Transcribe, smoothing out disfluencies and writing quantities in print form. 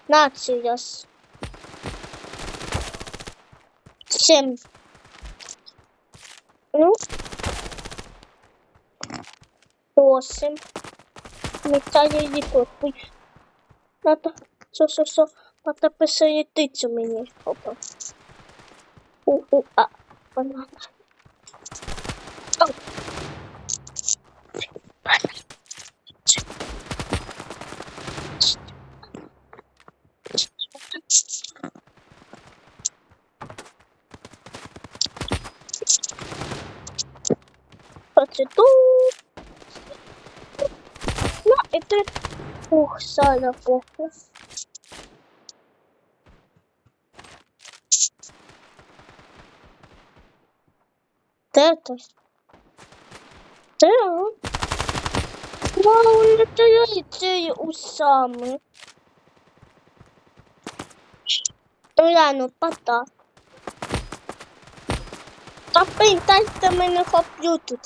15. 7. Ну. 8. Металлі ліпотний. Надо. Все. Надо присоединиться мені. Опа. Банана. Процеду. На, это... Ух, сала, похуй. Это? Да. Вау, это эти усамы. Реально, пота. Та пентальте мене комп'ютер.